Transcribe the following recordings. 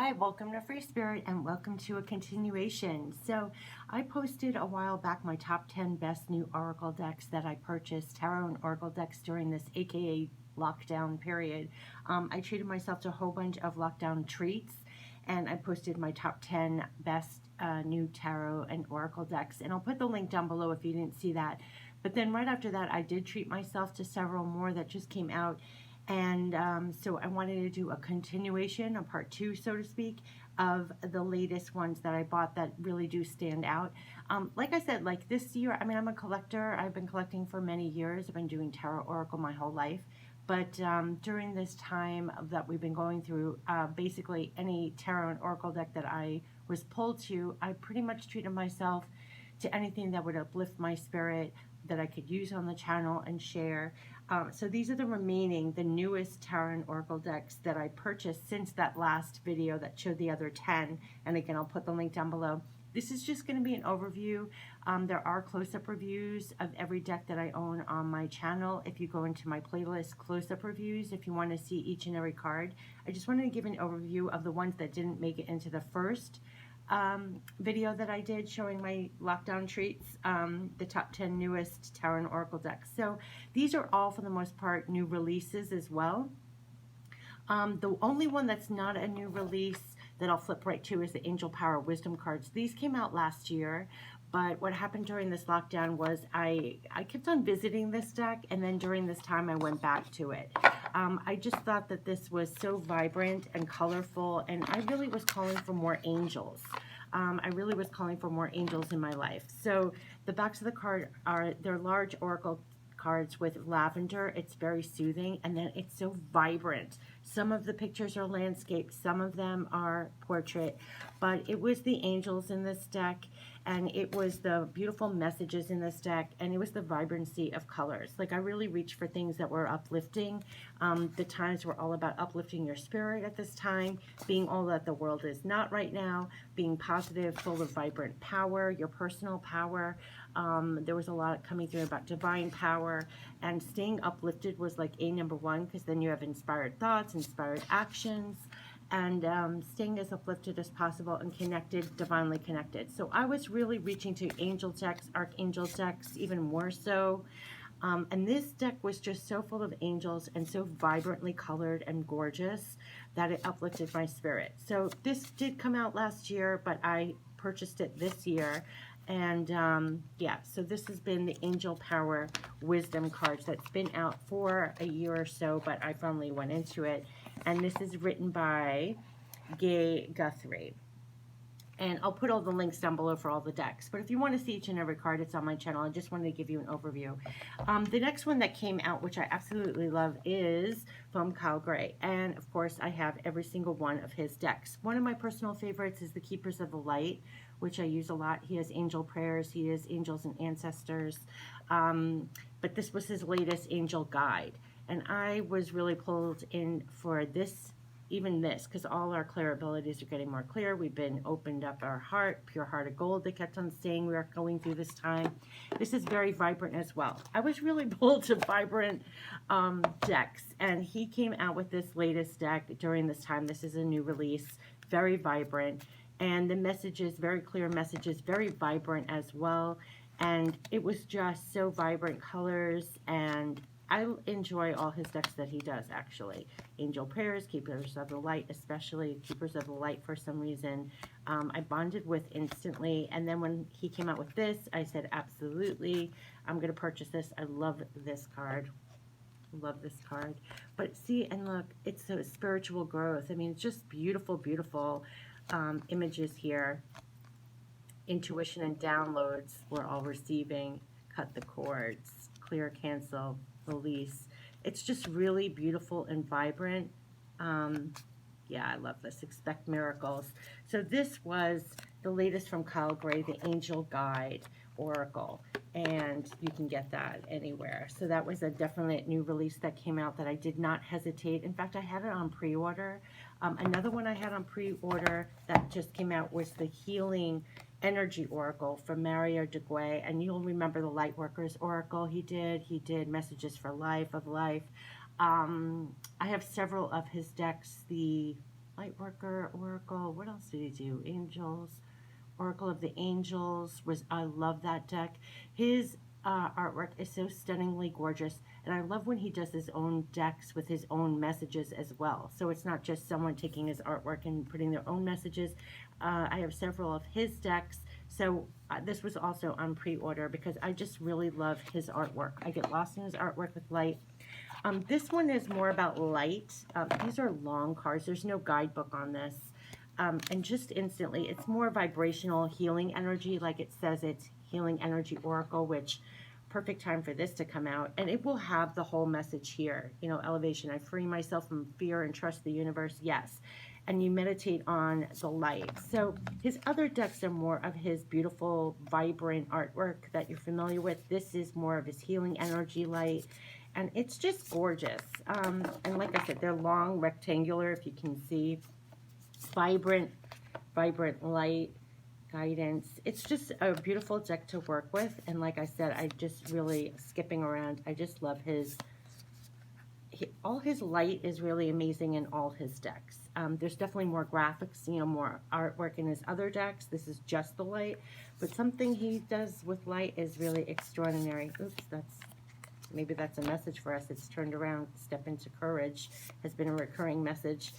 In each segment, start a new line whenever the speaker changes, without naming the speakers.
Hi, welcome to Free Spirit and welcome to a continuation. So I posted a while back my top 10 best new Oracle decks that I purchased, tarot and Oracle decks during this AKA lockdown period. I treated myself to a whole bunch of lockdown treats and I posted my top 10 best new tarot and Oracle decks, and I'll put the link down below if you didn't see that. But then right after that I did treat myself to several more that just came out. And so I wanted to do a continuation, a part two, so to speak, of the latest ones that I bought that really do stand out. Like I said, like this year, I mean, I'm a collector. I've been collecting for many years. I've been doing tarot oracle my whole life. But during this time that we've been going through, basically any tarot and oracle deck that I was pulled to, I pretty much treated myself to anything that would uplift my spirit, that I could use on the channel and share. So these are the newest tarot and oracle decks that I purchased since that last video that showed the other 10. And again, I'll put the link down below. This is just going to be an overview. There are close-up reviews of every deck that I own on my channel. If you go into my playlist, close-up reviews, if you want to see each and every card. I just wanted to give an overview of the ones that didn't make it into the first video that I did showing my lockdown treats, the top 10 newest tarot and oracle decks. So these are all, for the most part, new releases as well. The only one that's not a new release that I'll flip right to is the Angel Power Wisdom cards. These came out last year, but what happened during this lockdown was I kept on visiting this deck, and then during this time I went back to it. I just thought that this was so vibrant and colorful, and I really was calling for more angels. I really was calling for more angels in my life. So the backs of the card they're large oracle cards with lavender. It's very soothing, and then it's so vibrant. Some of the pictures are landscape, some of them are portrait, but it was the angels in this deck, and it was the beautiful messages in this deck, and it was the vibrancy of colors. Like, I really reached for things that were uplifting. The times were all about uplifting your spirit at this time, being all that the world is not right now, being positive, full of vibrant power, your personal power. There was a lot coming through about divine power, and staying uplifted was like number one, because then you have inspired thoughts, inspired actions, and staying as uplifted as possible and connected, divinely connected. So I was really reaching to angel decks, archangel decks, even more so. And this deck was just so full of angels and so vibrantly colored and gorgeous that it uplifted my spirit. So this did come out last year, but I purchased it this year. And yeah, so this has been the Angel Power Wisdom cards that's been out for a year or so, but I finally went into it. And this is written by Gay Guthrie. And I'll put all the links down below for all the decks. But if you want to see each and every card, it's on my channel. I just wanted to give you an overview. The next one that came out, which I absolutely love, is from Kyle Gray. And, of course, I have every single one of his decks. One of my personal favorites is the Keepers of the Light, which I use a lot. He has angel prayers. He has angels and ancestors. But this was his latest angel guide. And I was really pulled in for this, even this, because all our clear abilities are getting more clear. We've been opened up our heart, pure heart of gold. They kept on saying we are going through this time. This is very vibrant as well. I was really pulled to vibrant decks, and he came out with this latest deck during this time. This is a new release, very vibrant, and the messages, very clear messages, very vibrant as well. And it was just so vibrant colors, and I enjoy all his decks that he does, actually. Angel Prayers, Keepers of the Light, especially Keepers of the Light for some reason. I bonded with instantly, and then when he came out with this, I said, absolutely, I'm going to purchase this. I love this card. Love this card. But see, and look, it's a spiritual growth. I mean, it's just beautiful, beautiful images here. Intuition and downloads we're all receiving. Cut the cords. Clear, cancel, release. It's just really beautiful and vibrant. Yeah, I love this. Expect miracles. So this was the latest from Kyle Gray, the Angel Guide Oracle, and you can get that anywhere. So that was definitely a new release that came out that I did not hesitate. In fact, I had it on pre-order. Another one I had on pre-order that just came out was the Healing Energy Oracle from Mario DeGuay, and you'll remember the Lightworkers Oracle he did Messages for Life, of Life. I have several of his decks, the Lightworker, Oracle. What else did he do? Angels. Oracle of the Angels. I love that deck. His artwork is so stunningly gorgeous. And I love when he does his own decks with his own messages as well. So it's not just someone taking his artwork and putting their own messages. I have several of his decks. So this was also on pre-order because I just really love his artwork. I get lost in his artwork with light. This one is more about light. These are long cards. There's no guidebook on this. And just instantly, it's more vibrational healing energy. Like it says, it's Healing Energy Oracle, which perfect time for this to come out. And it will have the whole message here. You know, elevation. I free myself from fear and trust the universe. Yes. And you meditate on the light. So his other decks are more of his beautiful, vibrant artwork that you're familiar with. This is more of his healing energy light. And it's just gorgeous. And like I said, they're long, rectangular, if you can see. Vibrant light, guidance. It's just a beautiful deck to work with. And like I said, I just really, skipping around, I just love all his light is really amazing in all his decks. There's definitely more graphics, you know, more artwork in his other decks. This is just the light. But something he does with light is really extraordinary. Oops, maybe that's a message for us. It's turned around. Step into courage has been a recurring message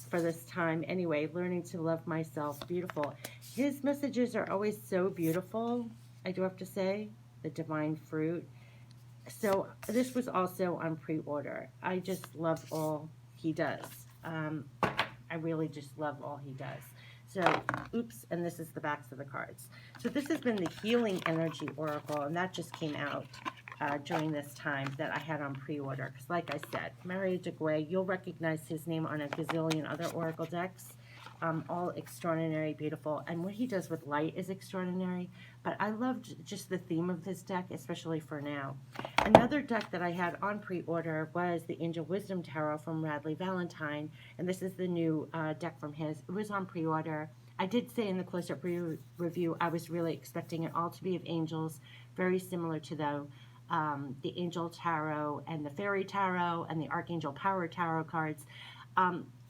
for this time. Anyway, learning to love myself. Beautiful. His messages are always so beautiful, I do have to say. The divine fruit. So this was also on pre-order. I just love all he does. I really just love all he does. So, oops, and this is the backs of the cards. So this has been the Healing Energy Oracle, and that just came out during this time that I had on pre-order. Because like I said, Mario de Guay, you'll recognize his name on a gazillion other Oracle decks. All extraordinary, beautiful. And what he does with light is extraordinary. But I loved just the theme of this deck, especially for now. Another deck that I had on pre-order was the Angel Wisdom Tarot from Radley Valentine. And this is the new deck from his. It was on pre-order. I did say in the close-up review, I was really expecting it all to be of angels, very similar to the Angel Tarot and the Fairy Tarot and the Archangel Power Tarot cards.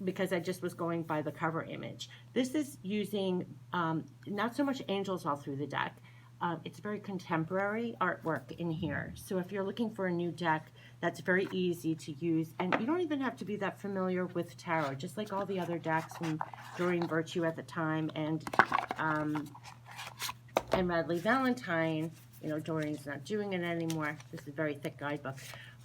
Because I just was going by the cover image. This is using not so much angels all through the deck. It's very contemporary artwork in here. So if you're looking for a new deck, that's very easy to use. And you don't even have to be that familiar with tarot, just like all the other decks from Doreen Virtue at the time and Radley Valentine. You know, Doreen's not doing it anymore. This is a very thick guidebook.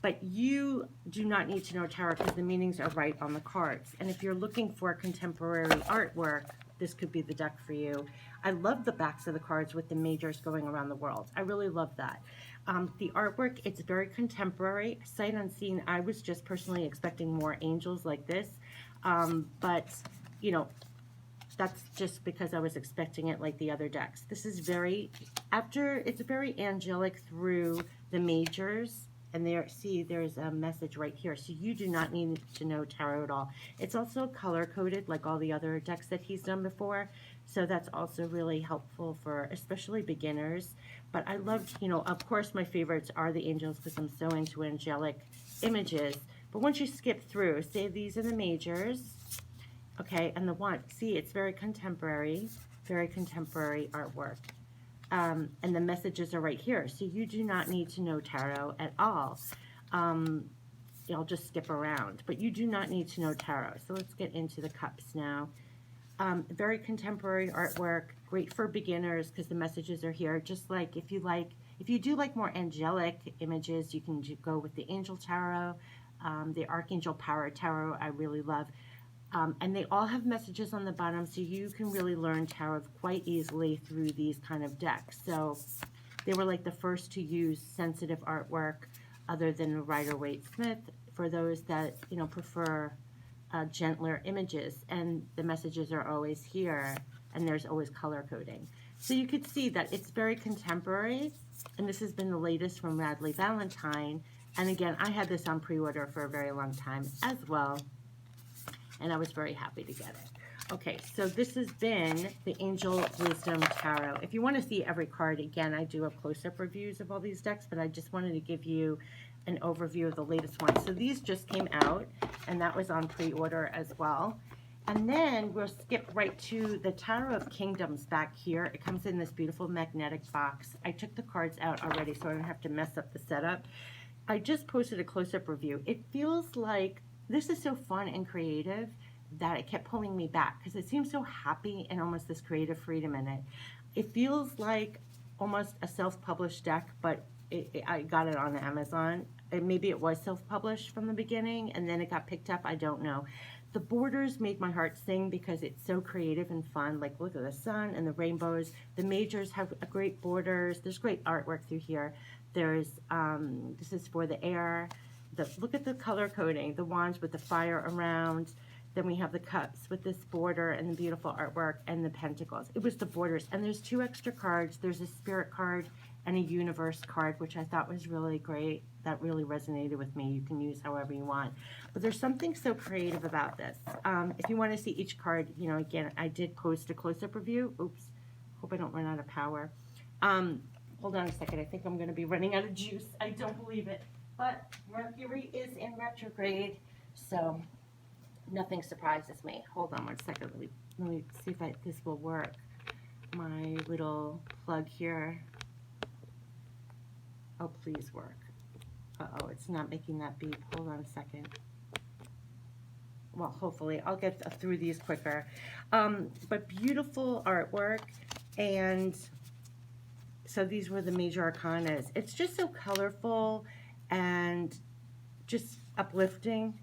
But you do not need to know tarot because the meanings are right on the cards. And if you're looking for contemporary artwork, this could be the deck for you. I love the backs of the cards with the majors going around the world. I really love that. The artwork, it's very contemporary. Sight unseen, I was just personally expecting more angels like this. But, you know, that's just because I was expecting it like the other decks. This is it's very angelic through the majors. And there's a message right here. So you do not need to know tarot at all. It's also color-coded like all the other decks that he's done before. So that's also really helpful for especially beginners. But I loved, you know, of course my favorites are the angels because I'm so into angelic images. But once you skip through, say these are the majors. Okay, and the one, see, it's very contemporary artwork. And the messages are right here. So you do not need to know tarot at all. I'll just skip around. But you do not need to know tarot. So let's get into the cups now. Very contemporary artwork. Great for beginners because the messages are here. Just like if you do like more angelic images, you can go with the Angel Tarot. The Archangel Power Tarot I really love. And they all have messages on the bottom, so you can really learn tarot quite easily through these kind of decks. So they were like the first to use sensitive artwork other than the Rider-Waite-Smith for those that, you know, prefer gentler images. And the messages are always here, and there's always color coding. So you could see that it's very contemporary, and this has been the latest from Radley Valentine. And again, I had this on pre-order for a very long time as well. And I was very happy to get it. Okay, so this has been the Angel Wisdom Tarot. If you want to see every card, again, I do have close-up reviews of all these decks, but I just wanted to give you an overview of the latest one. So these just came out, and that was on pre-order as well. And then we'll skip right to the Tower of Kingdoms back here. It comes in this beautiful magnetic box. I took the cards out already so I don't have to mess up the setup. I just posted a close-up review. It feels like this is so fun and creative that it kept pulling me back because it seems so happy and almost this creative freedom in it. It feels like almost a self-published deck, but I got it on Amazon. Maybe it was self-published from the beginning and then it got picked up. I don't know. The borders made my heart sing because it's so creative and fun. Like, look at the sun and the rainbows. The majors have great borders. There's great artwork through here. There's, this is for the air. Look at the color coding. The wands with the fire around. Then we have the cups with this border and the beautiful artwork and the pentacles. It was the borders. And there's 2 extra cards. There's a spirit card and a universe card, which I thought was really great. That really resonated with me. You can use however you want. But there's something so creative about this. If you want to see each card, you know, again, I did post a close-up review. Oops. Hope I don't run out of power. Hold on a second. I think I'm going to be running out of juice. I don't believe it. But Mercury is in retrograde, so nothing surprises me. Hold on one second. Let me see if this will work. My little plug here. Oh, please work. Uh-oh, it's not making that beep. Hold on a second. Well, hopefully I'll get through these quicker. But beautiful artwork. And so these were the major arcanas. It's just so colorful and just uplifting.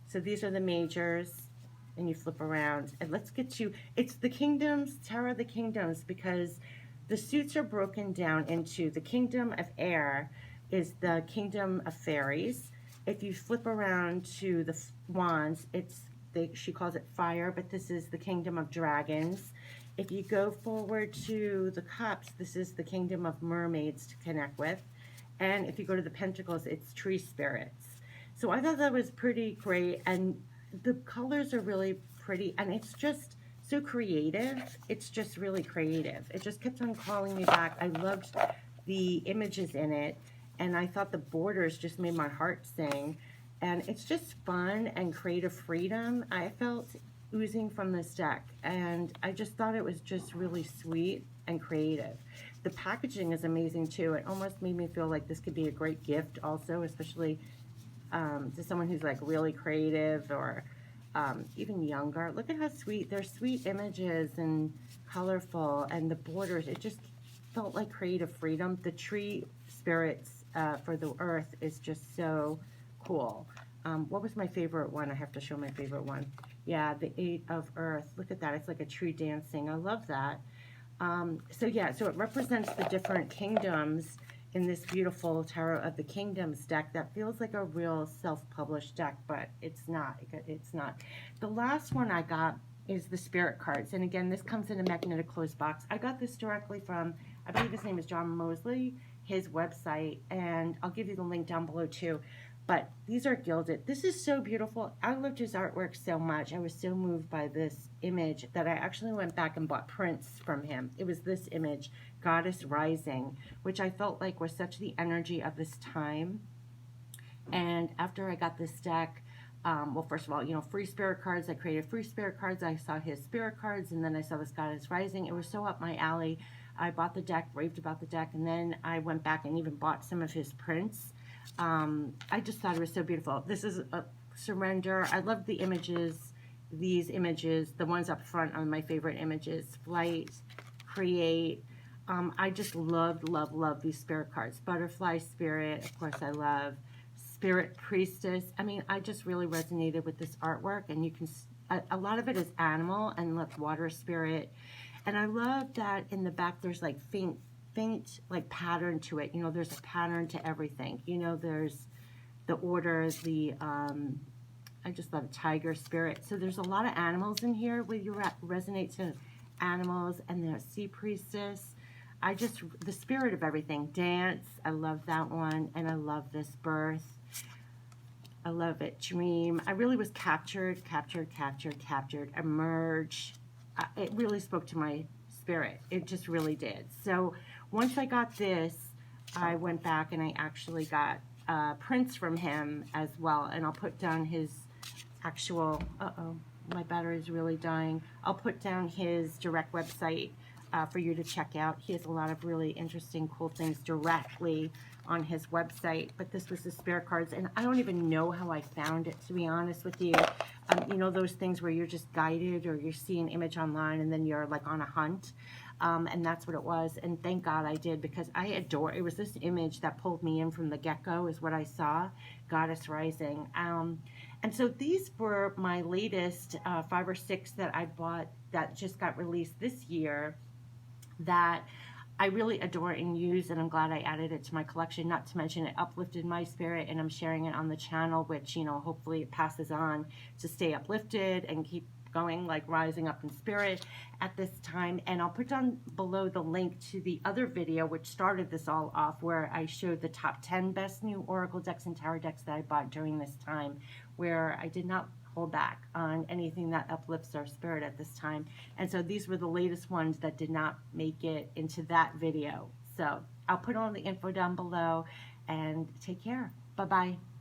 So these are the majors. And you flip around. And let's get to, it's the kingdoms, Tower of the Kingdoms, because the suits are broken down into the kingdom of air is the kingdom of fairies. If you flip around to the wands, she calls it fire, but this is the kingdom of dragons. If you go forward to the cups, this is the kingdom of mermaids to connect with. And if you go to the pentacles, it's tree spirits. So I thought that was pretty great, and the colors are really pretty, and it's just so creative. It's just really creative. It just kept on calling me back. I loved the images in it, and I thought the borders just made my heart sing. And it's just fun and creative freedom I felt oozing from this deck, and I just thought it was just really sweet and creative. The packaging is amazing too. It almost made me feel like this could be a great gift also, especially to someone who's like really creative or even younger. Look at how sweet. They're sweet images and colorful, and the borders, it just felt like creative freedom. The tree spirits for the earth is just so cool. What was my favorite one? I have to show my favorite one. Yeah, the 8 of Earth. Look at that. It's like a tree dancing. I love that. So yeah, so it represents the different kingdoms in this beautiful Tarot of the Kingdoms deck that feels like a real self-published deck, but it's not. It's not. The last one I got is the Spirit cards. And again, this comes in a magnetic closed box. I got this directly from, I believe his name is John Mosley, his website, and I'll give you the link down below too. But these are gilded. This is so beautiful. I loved his artwork so much. I was so moved by this image that I actually went back and bought prints from him. It was this image, Goddess Rising, which I felt like was such the energy of this time. And after I got this deck, well, first of all, you know, free spirit cards. I created free spirit cards. I saw his spirit cards, and then I saw this Goddess Rising. It was so up my alley. I bought the deck, raved about the deck, and then I went back and even bought some of his prints. I just thought it was so beautiful. This is a Surrender. I love the images, these images, the ones up front are my favorite images. Flight, Create. I just love these spirit cards. Butterfly Spirit, of course I love. Spirit Priestess. I mean, I just really resonated with this artwork, and you can, a lot of it is animal, and look, Water Spirit. And I love that in the back there's like faint like pattern to it. You know, there's a pattern to everything. You know, there's the order, I just love Tiger Spirit. So there's a lot of animals in here where you resonate to animals, and the Sea Priestess. The spirit of everything. Dance, I love that one, and I love this Birth. I love it. Dream. I really was captured. Emerge. It really spoke to my spirit. It just really did. So once I got this, I went back and I actually got prints from him as well, and I'll put down his actual, my battery is really dying. I'll put down his direct website for you to check out. He has a lot of really interesting, cool things directly on his website. But this was the spare cards, and I don't even know how I found it, to be honest with you. You know those things where you're just guided, or you see an image online and then you're like on a hunt. And that's what it was, and thank God I did, because I adore, it was this image that pulled me in from the get-go is what I saw, Goddess Rising. And so these were my latest 5 or 6 that I bought that just got released this year that I really adore and use, and I'm glad I added it to my collection. Not to mention it uplifted my spirit, and I'm sharing it on the channel, which, you know, hopefully it passes on to stay uplifted and keep going, like rising up in spirit at this time. And I'll put down below the link to the other video which started this all off, where I showed the top 10 best new oracle decks and tarot decks that I bought during this time, where I did not hold back on anything that uplifts our spirit at this time. And so these were the latest ones that did not make it into that video. So I'll put all the info down below, and take care. Bye-bye.